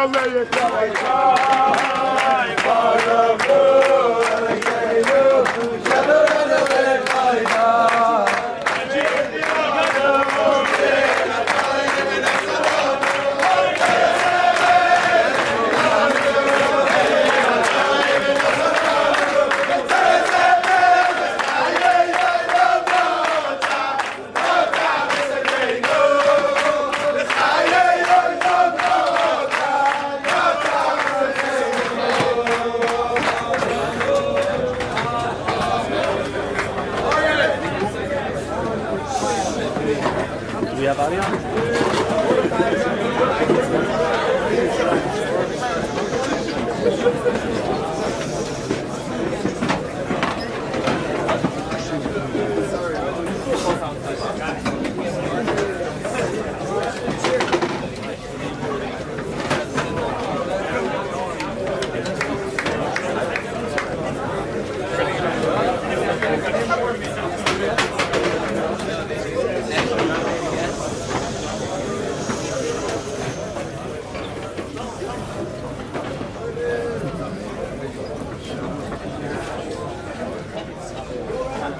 Do we have audio?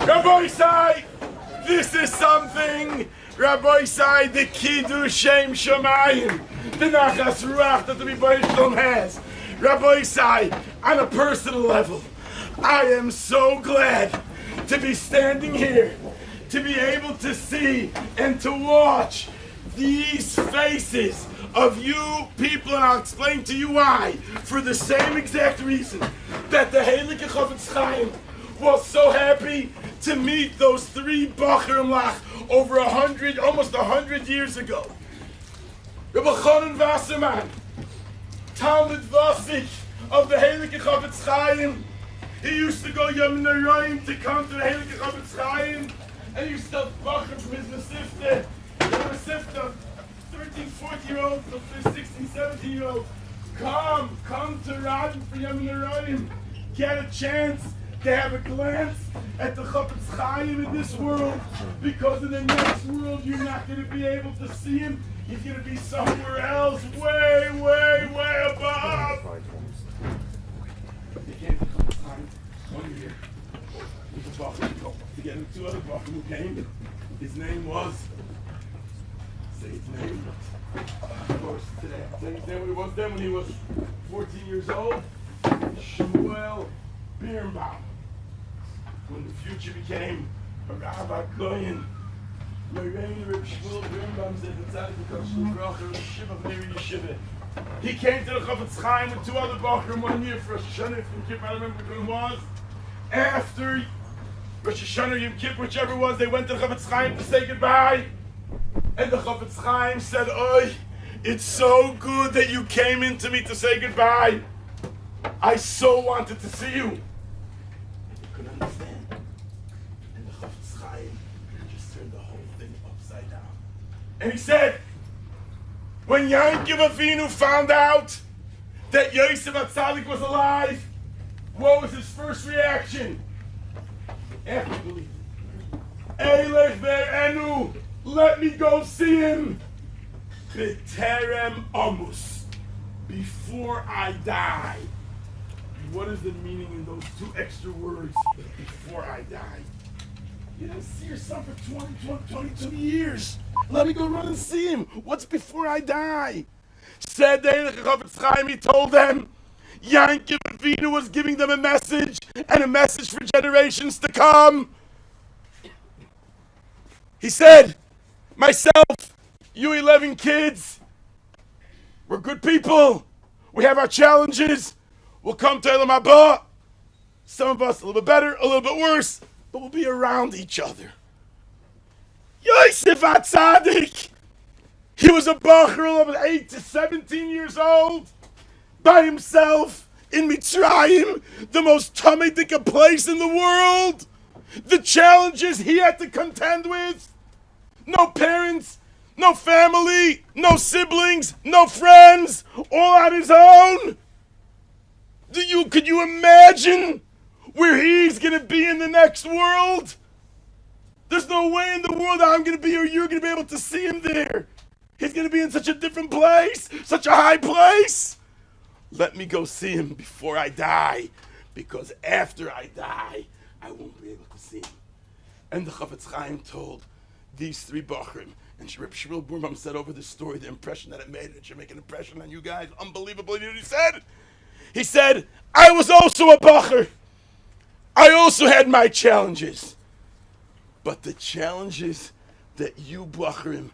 Rabbi Sai, this is something, Rabbi Sai, the Kiddush Shem Shamayim, the Nachas Ruach that the Rebbeinu Shalom has. Rabbi Sai, on a personal level, I am so glad to be standing here, to be able to see and to watch these faces of you people, and I'll explain to you why, for the same exact reason that the Heilige Chofetz Chaim was so happy to meet those three Bachurim Lach over almost 100 years ago. Rabbi Chanan Wasserman, Talmud Vasik of the Heilige Chofetz Chaim, he used to go Yom Narayim to come to the Heilige Chofetz Chaim, and he used to have Bachurim from his Mesifta. The Mesifta, 13, 14-year-olds, 16, 17-year-olds, come to Radin for Yom Narayim, get a chance to have a glance at the Chofetz Chaim in this world, because in the next world you're not going to be able to see him. He's going to be somewhere else, way, way, way above. They came to Chofetz Chaim 1 year. He was walking together two other Bachim who came. His name was, say his name, of course, today. Say his name what it was then when he was 14 years old. Shmuel Birnbaum. When the future became a Rabbi Goyen, he came to the Chofetz Chaim with two other Bachurim 1 year for Rosh Hashanah, Yom Kippur, I don't remember which one it was. After Rosh Hashanah, Yom Kippur, whichever it was, they went to the Chofetz Chaim to say goodbye. And the Chofetz Chaim said, "Oy, it's so good that you came in to me to say goodbye. I so wanted to see you." Couldn't understand. And the Chofetz Chaim just turned the whole thing upside down. And he said, when Yankov Avinu found out that Yosef HaTzadik was alive, what was his first reaction? After he believed it. Eilech ve'enu, let me go see him. B'terem amus, before I die. What is the meaning in those two extra words, before I die? You didn't see your son for 22 years. Let me go run and see him. What's before I die? Said the Heilige Chofetz Chaim, he told them, Yankov Avinu was giving them a message, and a message for generations to come. He said, myself, you 11 kids, we're good people. We have our challenges. We'll come to Elam Haba. Some of us a little bit better, a little bit worse, but we'll be around each other. Yosef HaTzadik, he was a Bachur of 8 to 17 years old, by himself in Mitzrayim, the most Talmudic place in the world. The challenges he had to contend with. No parents, no family, no siblings, no friends, all on his own. Could you imagine where he's going to be in the next world? There's no way in the world I'm going to be or you're going to be able to see him there. He's going to be in such a different place, such a high place. Let me go see him before I die, because after I die, I won't be able to see him. And the Chafetz Chaim told these three Bachrim, and Reb Shmuel Burbaum said over this story, the impression that it made, it should make an impression on you guys. Unbelievable. You know what he said? He said, I was also a Bacher. I also had my challenges. But the challenges that you Bachrim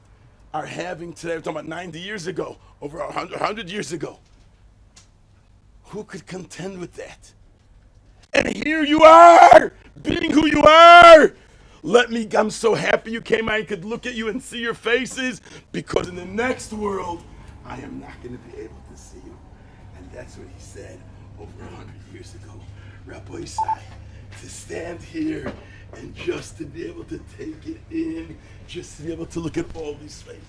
are having today, we're talking about 90 years ago, over 100 years ago. Who could contend with that? And here you are, being who you are. I'm so happy you came. I could look at you and see your faces, because in the next world, I am not going to be able to see you. And that's what he said over 100 years ago. Rabbi Isai, to stand here and just to be able to take it in, just to be able to look at all these faces.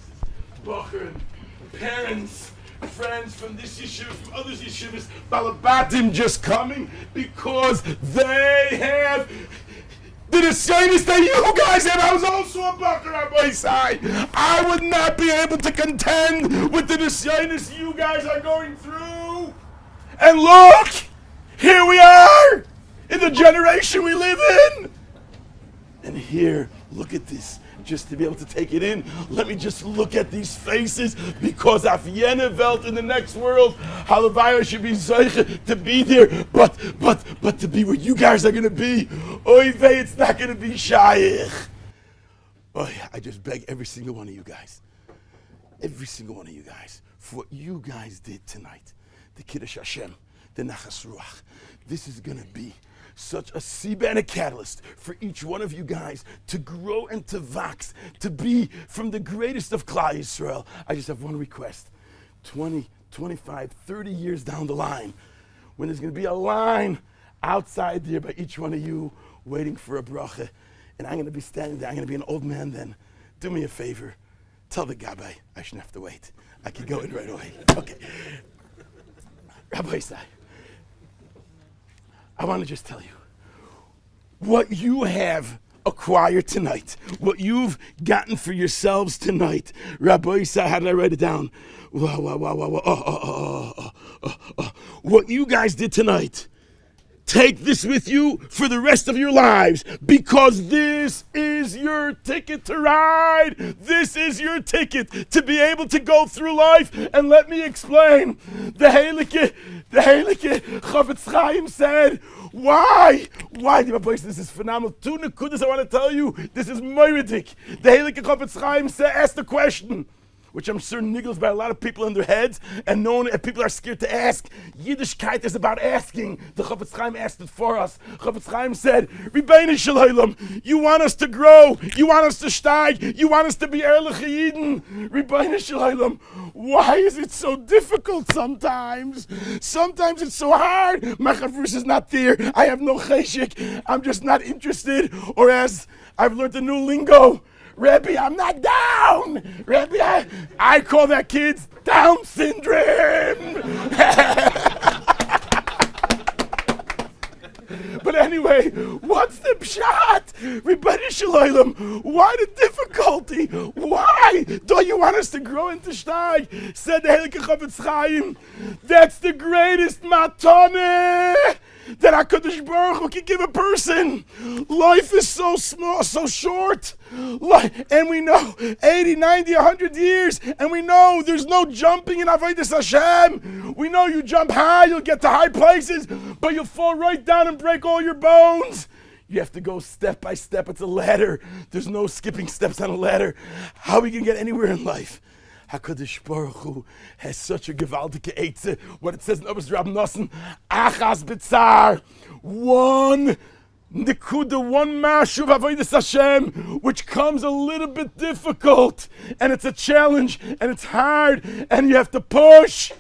Bacher, parents, friends from this yeshiva, from other yeshivas, Balabatim just coming because they have the nisyonos that you guys have. I was also a Bacher, Rabbi Isai. I would not be able to contend with the nisyonos you guys are going through. And look, here we are in the generation we live in. And here, look at this. Just to be able to take it in, let me just look at these faces, because af jene Welt in the next world, Halavaya should be zeiche to be there, but to be where you guys are going to be, oy vey, it's not going to be shaykh. Oy, I just beg every single one of you guys, for what you guys did tonight, the Kiddush Hashem, the Nachas Ruach. This is going to be such a siba and a catalyst for each one of you guys to grow and to wax, to be from the greatest of Klal Yisrael. I just have one request. 20, 25, 30 years down the line, when there's going to be a line outside there by each one of you waiting for a bracha, and I'm going to be standing there, I'm going to be an old man then, do me a favor. Tell the Gabbai I shouldn't have to wait. I can go in right away. Okay. Rabbi Isai, I want to just tell you, what you have acquired tonight, what you've gotten for yourselves tonight. Rabbi Isai, how did I write it down? What you guys did tonight, take this with you for the rest of your lives, because this is your ticket to ride. This is your ticket to be able to go through life. And let me explain. The Heilige Chafetz Chaim said, why? This is phenomenal. Two nekudas I want to tell you. This is moiridik. The Heilige Chafetz Chaim asked the question, which I'm sure niggles by a lot of people in their heads, and people are scared to ask. Yiddishkeit is about asking. The Chafetz Chaim asked it for us. Chafetz Chaim said, Ribbeinu Shel Olam, you want us to grow, you want us to steig, you want us to be Ehrlich Yidden. Ribbeinu Shel Olam, why is it so difficult sometimes? Sometimes it's so hard. My Chavrush is not there. I have no cheshik. I'm just not interested. Or as I've learned a new lingo, Rebbe, I'm not down. Rebbe, I call that kids Down syndrome. But anyway, what's the pshat? Ribbeinu Shel Olam, why the difficulty? Why? Don't you want us to grow into steig? Said the Heilige Chafetz Chaim, that's the greatest matane that HaKadosh Baruch Hu can give a person. Life is so small, so short. And we know 80, 90, 100 years, and we know there's no jumping in Avodas Hashem. We know you jump high, you'll get to high places, but you'll fall right down and break all your bones. You have to go step by step. It's a ladder. There's no skipping steps on a ladder. How are we going to get anywhere in life? HaKadosh Baruch Hu has such a gewaltige Eitze. What it says in Oberst Rab Nosson, Achas B'tzar, one nekuda, one mashuv avodas Hashem, which comes a little bit difficult, and it's a challenge, and it's hard, and you have to push,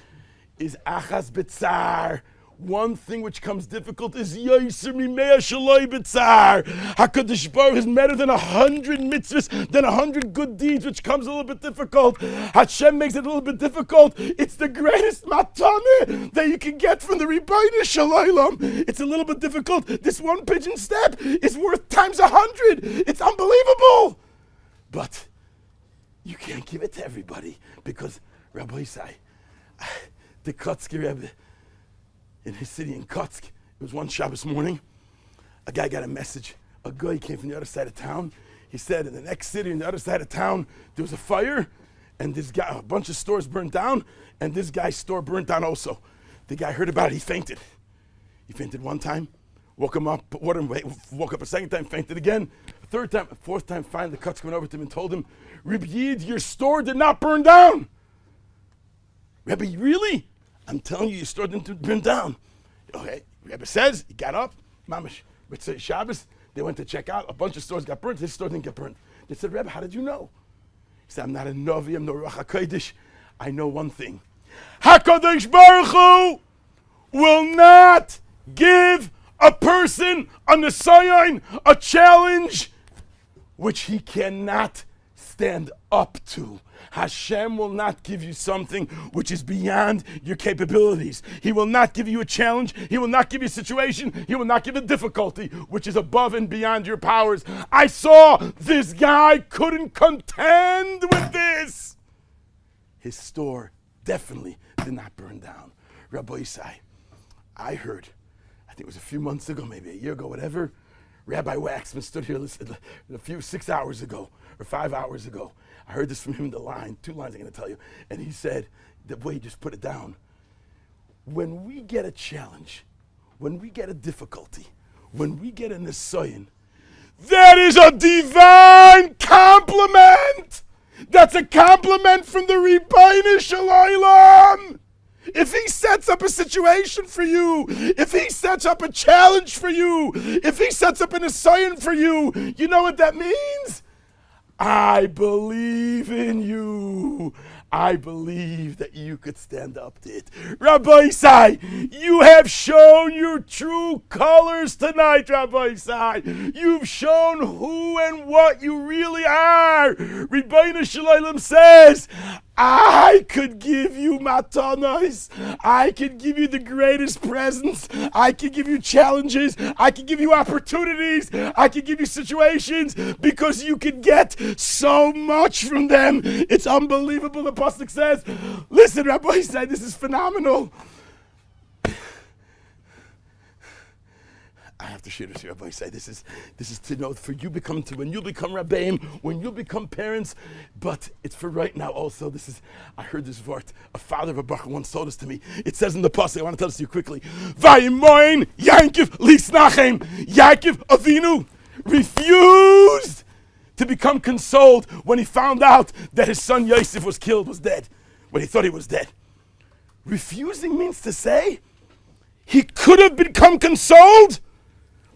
is Achas B'tzar. One thing which comes difficult is Yoser Mimea Shaloi B'tzar. HaKadosh Baruch is better than 100 mitzvahs, than 100 good deeds, which comes a little bit difficult. Hashem makes it a little bit difficult. It's the greatest matane that you can get from the Ribbeinu Shel Olam. It's a little bit difficult. This one pigeon step is worth times 100. It's unbelievable. But you can't give it to everybody because Rabbi Isai, the Kotzky Rebbe in his city in Kotsk, it was one Shabbos morning, a guy got a message. A guy came from the other side of town. He said in the next city, on the other side of town, there was a fire, and this guy, a bunch of stores burned down, and this guy's store burned down also. The guy heard about it, he fainted. He fainted one time, woke him up, put water in, woke up a second time, fainted again. A third time, a fourth time, finally the Kotzky went over to him and told him, Rebbe Yid, your store did not burn down. Rebbe, really? I'm telling you, your store didn't burn down. Okay, Rebbe says, he got up, mamash, Mitzvah Shabbos, they went to check out, a bunch of stores got burnt, his store didn't get burnt. They said, Rebbe, how did you know? He said, I'm not a Novi, I'm no Ruach HaKodesh. I know one thing. HaKadosh Baruch Hu will not give a person on the Sion a challenge which he cannot stand up to. Hashem will not give you something which is beyond your capabilities. He will not give you a challenge. He will not give you a situation. He will not give a difficulty which is above and beyond your powers. I saw this guy couldn't contend with this. His store definitely did not burn down. Rabbi Isai, I heard, I think it was a few months ago, maybe a year ago, whatever, Rabbi Waxman stood here 6 hours ago or 5 hours ago. I heard this from him in the line, 2 lines I'm going to tell you. And he said, the way he just put it down, when we get a challenge, when we get a difficulty, when we get a nisayon, that is a divine compliment. That's a compliment from the Ribbono Shel Olam. If he sets up a situation for you, if he sets up a challenge for you, if he sets up an assignment for you, you know what that means? I believe in you. I believe that you could stand up to it. Rabbi Isai, you have shown your true colors tonight, Rabbi Isai. You've shown who and what you really are. Ribbono Shel Olam says, I could give you matanos. I could give you the greatest presents. I could give you challenges. I could give you opportunities. I could give you situations because you could get so much from them. It's unbelievable. The pasuk says, listen, Rabbi Isai, this is phenomenal. I have to share this here, Rabbi Isai. This is to know for you when you become rabbeim, when you become parents, but it's for right now also. I heard this word. A father of a baruch once told this to me. It says in the pasuk, I want to tell this to you quickly. Vayimoin Yankov lisnachem. Yaakov Avinu refused to become consoled when he found out that his son Yosef was dead, when he thought he was dead. Refusing means to say he could have become consoled,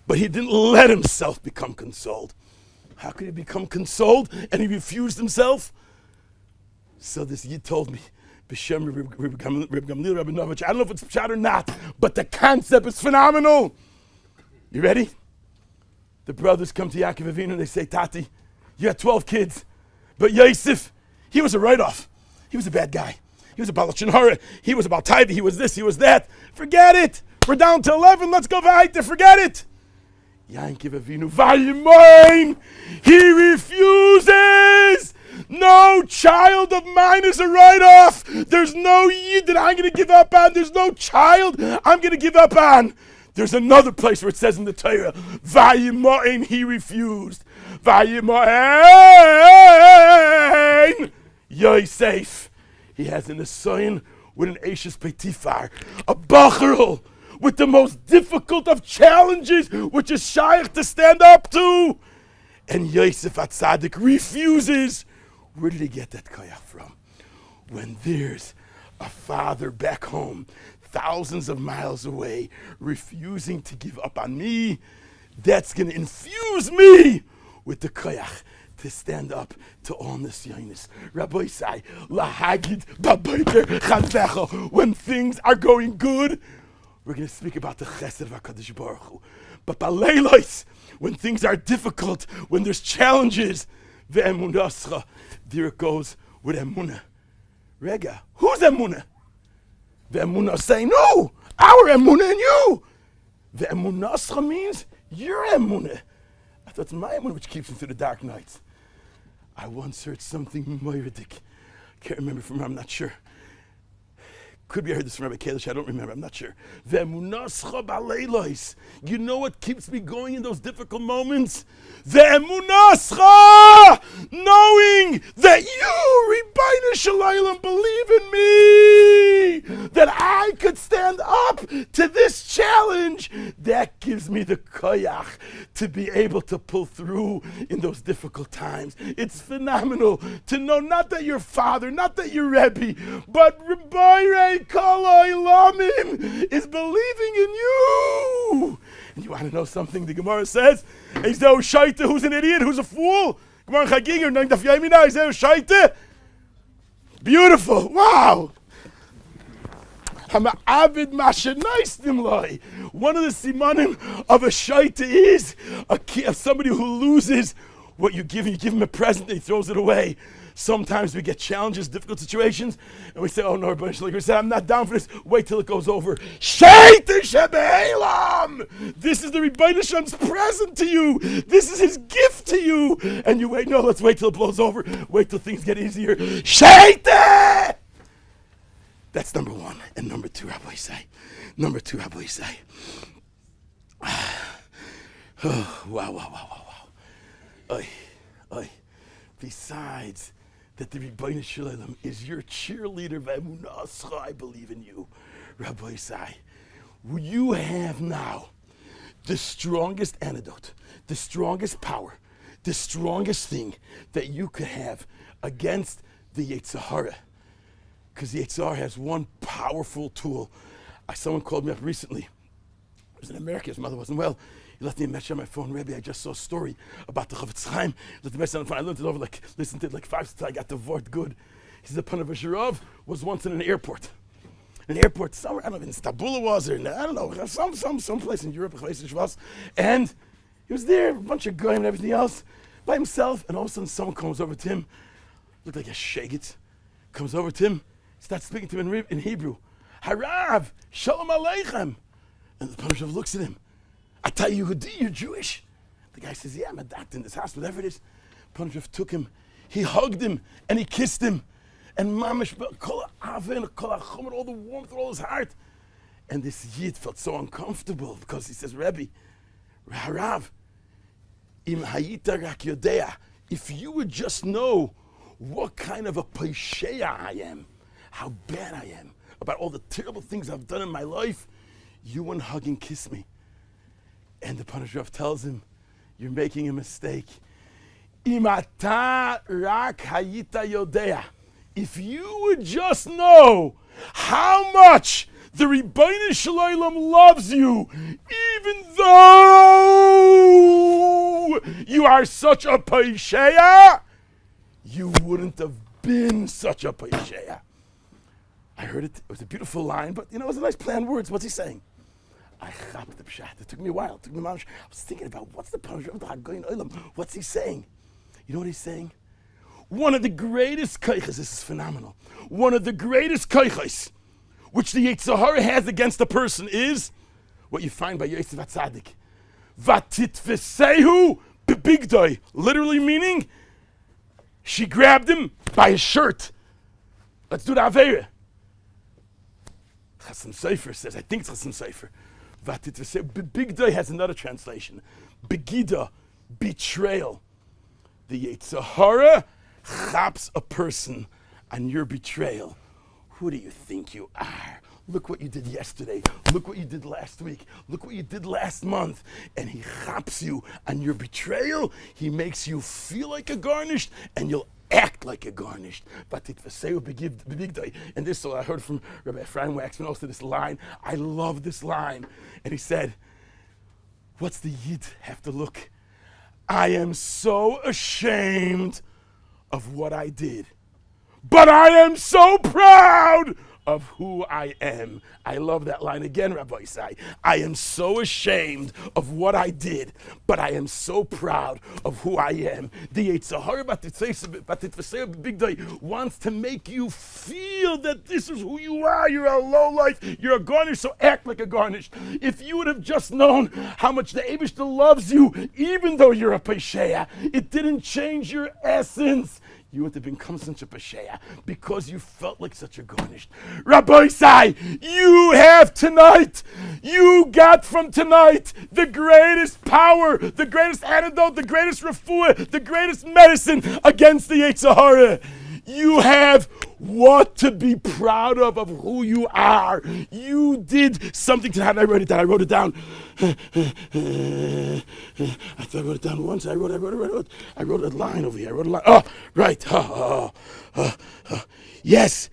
but he didn't let himself become consoled. How could he become consoled and he refused himself? So this Yid told me, B'Shem Reb Gamliel Rabinovich, I don't know if it's pshat or not, but the concept is phenomenal. You ready? The brothers come to Yaakov Avinu and they say, Tati, you had 12 kids, but Yosef, he was a write-off. He was a bad guy. He was a Balachin Hara. He was about tithing. He was this, he was that. Forget it. We're down to 11. Let's go weiter. Forget it. Yaakov Avinu, Vayimoin, he refuses. No child of mine is a write-off. There's no Yid that I'm going to give up on. There's no child I'm going to give up on. There's another place where it says in the Torah, Vayimoin, he refused. Vayimoin, Yosef, he has an assignment with an Eishes Petifar, a Bacharol, with the most difficult of challenges, which is shaykh to stand up to. And Yosef HaTzadik refuses. Where did he get that koyach from? When there's a father back home, thousands of miles away, refusing to give up on me, that's going to infuse me with the koyach to stand up to all nisyonis. Rabbi Isai, lahagid babayter chazecho. When things are going good, we're going to speak about the chesed of HaKadosh Baruch Hu. But baleilos, when things are difficult, when there's challenges, ve'emunascha, there it goes with emunah. Rega, who's emunah? Ve'emunah saying, no, our emunah and you. Ve'emunascha means your emunah. I thought it's my emunah which keeps me through the dark nights. I once heard something moiridik. Can't remember from where, I'm not sure. Could be I heard this from Rabbi Kalish, I don't remember, I'm not sure. Ve'emunascha b'leilos. You know what keeps me going in those difficult moments? Ve'emunascha! Knowing that you, Ribbono Shel Olam, believe in me! That I could stand up to this challenge. That gives me the koyach to be able to pull through in those difficult times. It's phenomenal to know not that your father, not that your Rebbe, but Ribbono Kol Olamim is believing in you. And you want to know something? The Gemara says, is there a shaita who's an idiot, who's a fool? Gemara Chaginger, nang daf yamina, is there a shaita? Beautiful, wow. One of the simanim of a shaita is of somebody who loses what you give him. You give him a present, he throws it away. Sometimes we get challenges, difficult situations, and we say, oh no, we say, I'm not down for this. Wait till it goes over. Shaita shebe'elam! This is the Ribbono Shel Olam's present to you. This is his gift to you. And you wait, no, let's wait till it blows over. Wait till things get easier. Shaita! That's number one. And number two, Rabbi say. Oh, wow. Oy. Besides that the Ribbono Shel Olam is your cheerleader, Ve'emunascha, I believe in you, Rabbi Sai. You have now the strongest antidote, the strongest power, the strongest thing that you could have against the Yetzer Hara. Because the Yetzer Hara has one powerful tool. Someone called me up recently. He was in America, his mother wasn't well. He left me a message on my phone. Rebbe, I just saw a story about the Chavetz Chaim. Left the message on the phone. I learned it over, listened to it 5 times. I got the word good. He said the Panav Shirov was once in an airport. An airport somewhere, I don't know, in Istanbul it was, or I don't know, some place in Europe, and he was there, a bunch of guys and everything else, by himself, and all of a sudden someone comes over to him, looked like a shagit, comes over to him, starts speaking to him in Hebrew. Harav, Shalom Aleichem. And the Panav looks at him. I tell you, you're Jewish. The guy says, yeah, I'm a doctor in this house, whatever it is. Panav took him, he hugged him, and he kissed him. And mamish, kol ha'aven, kol ha'chomor, all the warmth of all his heart. And this Yid felt so uncomfortable because he says, Rebbe, Harav, im hayita rak yodea, if you would just know what kind of a pesheya I am, how bad I am, about all the terrible things I've done in my life, you wouldn't hug and kiss me. And the Panav tells him, you're making a mistake. Imata rak hayita yodea. If you would just know how much the Ribbono Shel Olam loves you, even though you are such a pesheya, you wouldn't have been such a pesheya. I heard it. It was a beautiful line, but it was a nice planned words. What's he saying? I chapped the pshat. It took me a while. I was thinking about what's the punishment of the Hagoyin Olam. What's he saying? You know what he's saying? One of the greatest koiches, this is phenomenal, one of the greatest koiches which the Yetzer Hara has against a person is what you find by Yosef HaTzadik. Vatitvesehu bebigdoi, literally meaning she grabbed him by his shirt. Let's do the Aveira. Chasam Sofer says, I think it's Chasam Sofer. Vatitvesehu bebigdoi has another translation. Begida, betrayal. The Yetzer Hara chaps a person on your betrayal. Who do you think you are? Look what you did yesterday. Look what you did last week. Look what you did last month. And he chaps you on your betrayal. He makes you feel like a garnished, and you'll act like a garnished. And this, so I heard from Rabbi Ephraim Waxman also this line. I love this line. And he said, what's the Yid have to look? I am so ashamed of what I did, but I am so proud of who I am. I love that line again, Rabbi Isai. I am so ashamed of what I did, but I am so proud of who I am. The Yetzer Hara big day wants to make you feel that this is who you are. You're a low life. You're a garnish, so act like a garnish. If you would have just known how much the Eibishter loves you, even though you're a Pesheya, it didn't change your essence. You would have become such a Pesheya because you felt like such a garnished. Rabbi Isai, you have tonight, you got from tonight the greatest power, the greatest antidote, the greatest refuah, the greatest medicine against the Yetzer Hara. You have what to be proud of who you are. You did something to that. I wrote it down. I wrote it down. I thought I wrote it down once. I wrote a line over here. I wrote a line. Oh, right. Yes.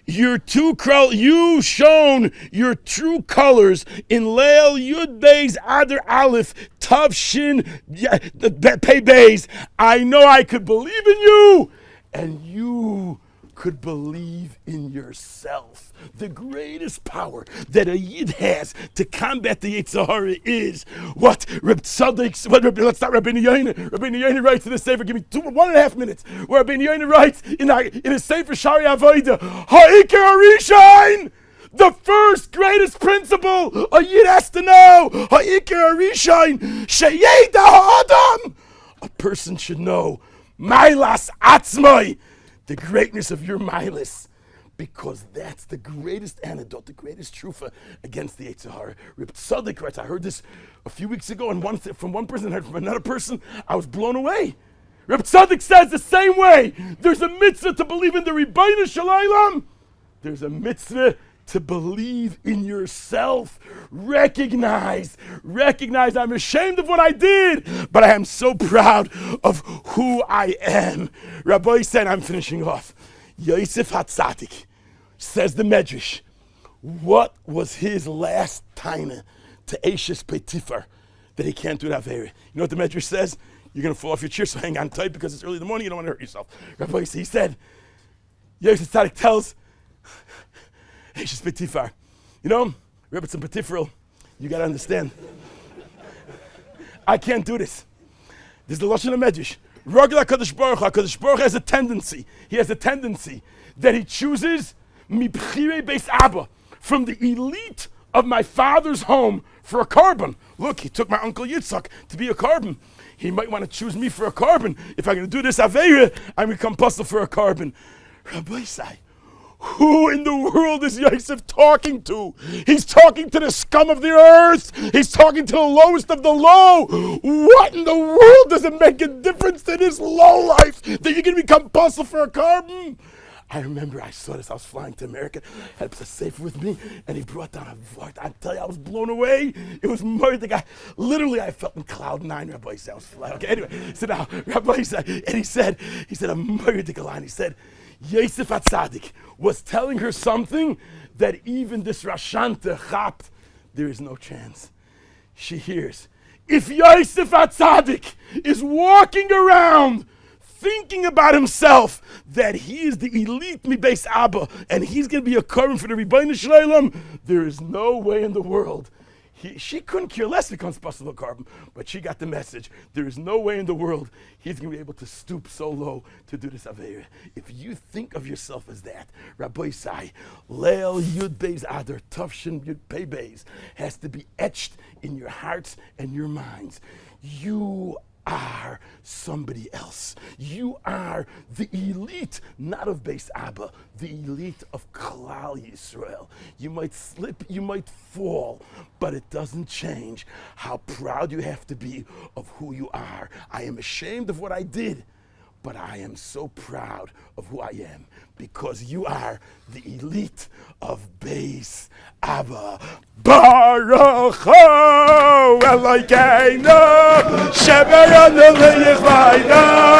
You shown your true colors in Leil Yud Beis Adar Aleph Tav Shin Pei Beis. I know I could believe in you, and you could believe in yourself. The greatest power that a Yid has to combat the Yetzer Hara is what Reb Tzaddik, let's start Rabbeinu Yoina. Rabbeinu Yoina writes in the Sefer, give me 1.5 minutes, where Rabbeinu Yoina writes in his Sefer Shari Avodah, Ha'ikar Harishain, the first greatest principle a Yid has to know, Ha'ikar Harishain, Sheyeda Ha'adam, a person should know, Mailas Atzmai, the greatness of your Milas, because that's the greatest antidote, the greatest trufa against the Yetzer Hara. Reb Tzaddik writes, I heard this a few weeks ago, and from one person, I heard from another person, I was blown away. Reb Tzaddik says the same way, there's a mitzvah to believe in the Rebbeinu Shalom, there's a mitzvah to believe in yourself. Recognize I'm ashamed of what I did, but I am so proud of who I am. Rabbi said, I'm finishing off. Yosef HaTzadik, says the Medrash, what was his last taina to Eishes Potifar that he can't do that Avera? You know what the Medrash says? You're going to fall off your chair, so hang on tight because it's early in the morning, you don't want to hurt yourself. Rabbi, he said, Yosef HaTzadik tells Eishes Potifar, you know, Rebbetzin Potifar, you got to understand, I can't do this. This is the Lashon HaMedrash. Ragla HaKadosh Baruch has a tendency. He has a tendency that he chooses mibchirei beis Abba, from the elite of my father's home for a carbon. Look, he took my uncle Yitzchak to be a carbon. He might want to choose me for a carbon. If I'm going to do this Aveira, I'm going to become puzzle for a carbon. Rabbi Isai, who in the world is Yosef talking to? He's talking to the scum of the earth. He's talking to the lowest of the low. What in the world does it make a difference to this low life that you're going to become puzzle for a carbon? I remember I saw this. I was flying to America, had a safe with me, and he brought down a vart. I tell you, I was blown away. It was Mordecai. Literally, I felt in cloud nine. Rabbi said, I was flying. Okay, anyway, so now Rabbi said, and he said a Mordecai line. He said, Yosef HaTzadik was telling her something that even this Rashanta chapt, there is no chance. She hears, if Yosef HaTzadik is walking around thinking about himself that he is the elite Mibeis Abba and he's going to be a carbon for the Rebbeinu Shalom, there is no way in the world. She couldn't care less if it becomes possible carbon, but she got the message. There is no way in the world he's going to be able to stoop so low to do this Aveira. If you think of yourself as that, Rabbi Isai, Leil Yud Beis Adar, Tavshin Yud Pei Beis, has to be etched in your hearts and your minds. You are somebody else. You are the elite, not of Beis Abba, the elite of Klal Yisrael. You might slip, you might fall, but it doesn't change how proud you have to be of who you are. I am ashamed of what I did, but I am so proud of who I am because you are the elite of Beis Abba. Baruch Hu Elokeinu Sheberanu Liyichvayna.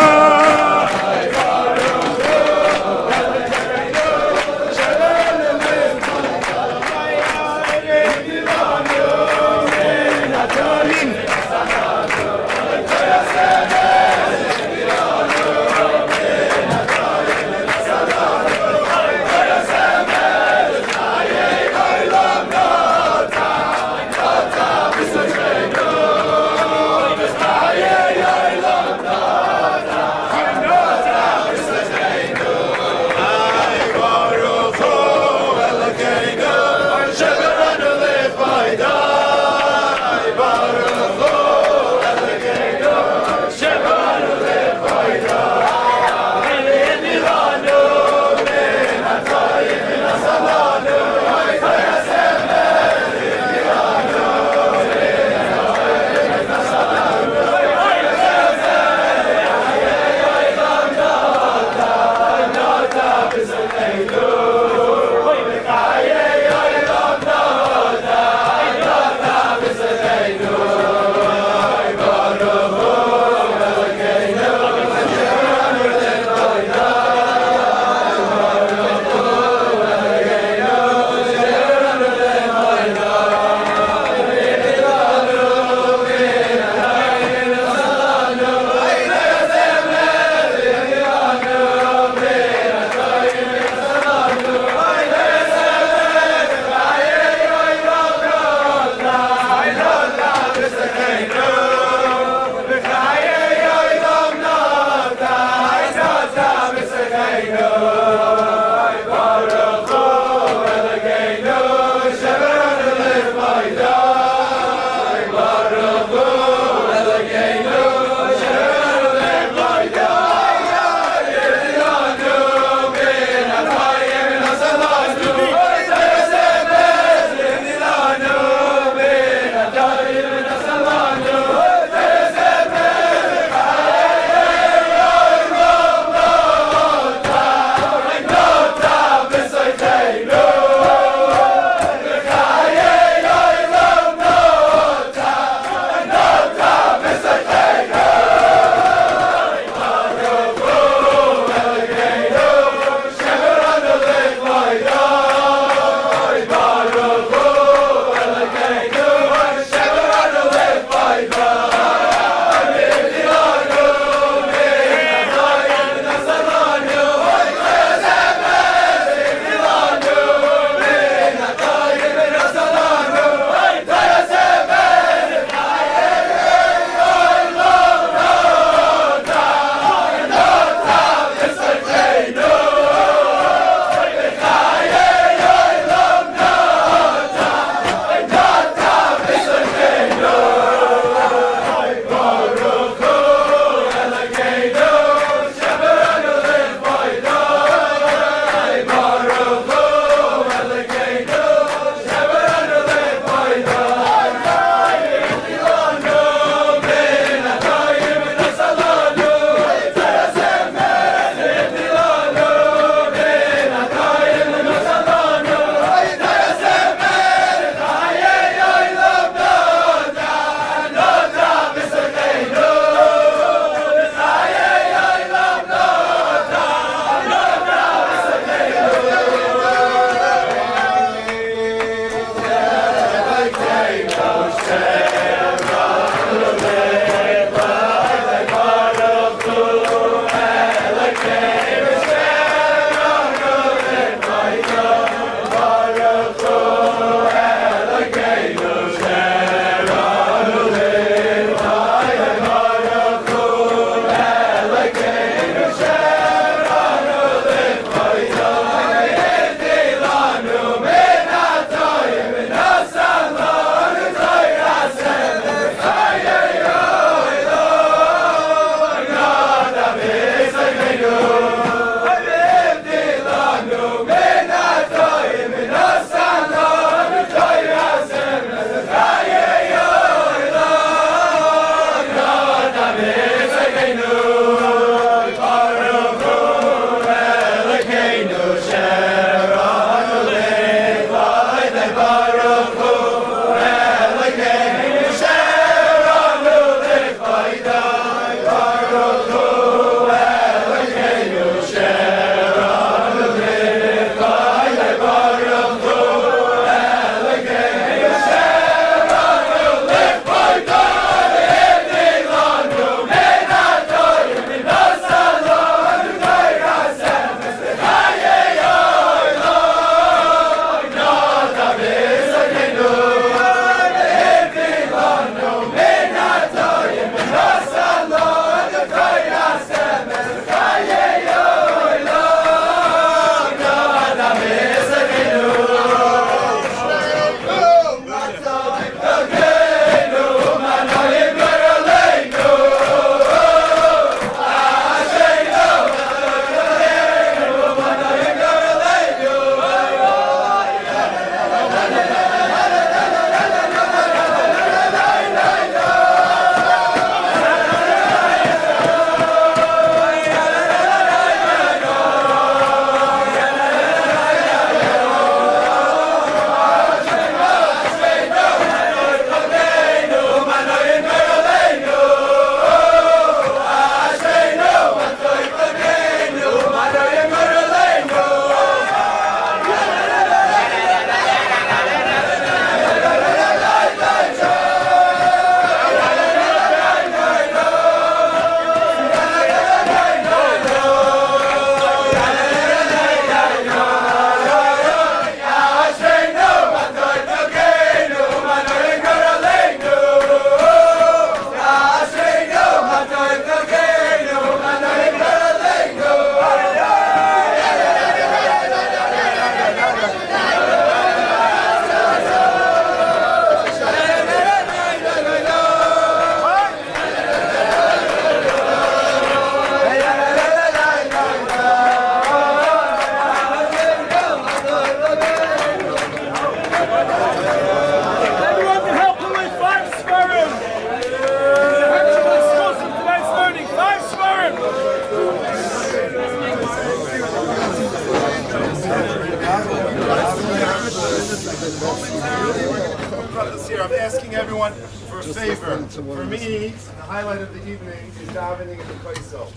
favor. For me, the highlight of the evening is davening in the Kaisel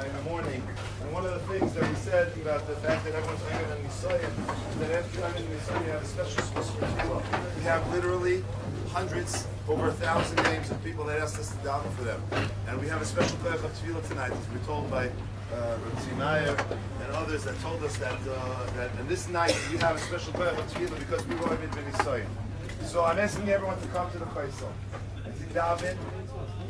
in the morning. And one of the things that we said about the fact that everyone's hanging on Nisayim, that after I'm in Nisayim, you have a special space for tefillah. We have literally hundreds, over 1,000 names of people that asked us to daven for them. And we have a special prayer of tefillah tonight, as we're told by Rabbi Meyer and others that told us that on this night you have a special prayer of tefillah because we were in Nisayim. So I'm asking everyone to come to the Kaisel. As in daven,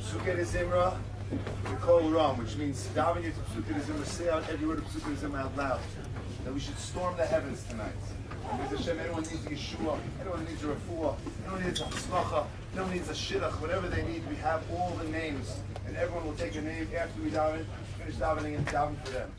Psuket Zimra, we call Ram, which means daven you to Psuket Zimra, say out every word of Psuket Zimra out loud. That we should storm the heavens tonight. And Hashem, anyone needs a Yeshua, anyone needs a Refuah, anyone needs a Hatzlacha, anyone needs a Shidduch, whatever they need, we have all the names. And everyone will take a name after we daven, finish davening and daven for them.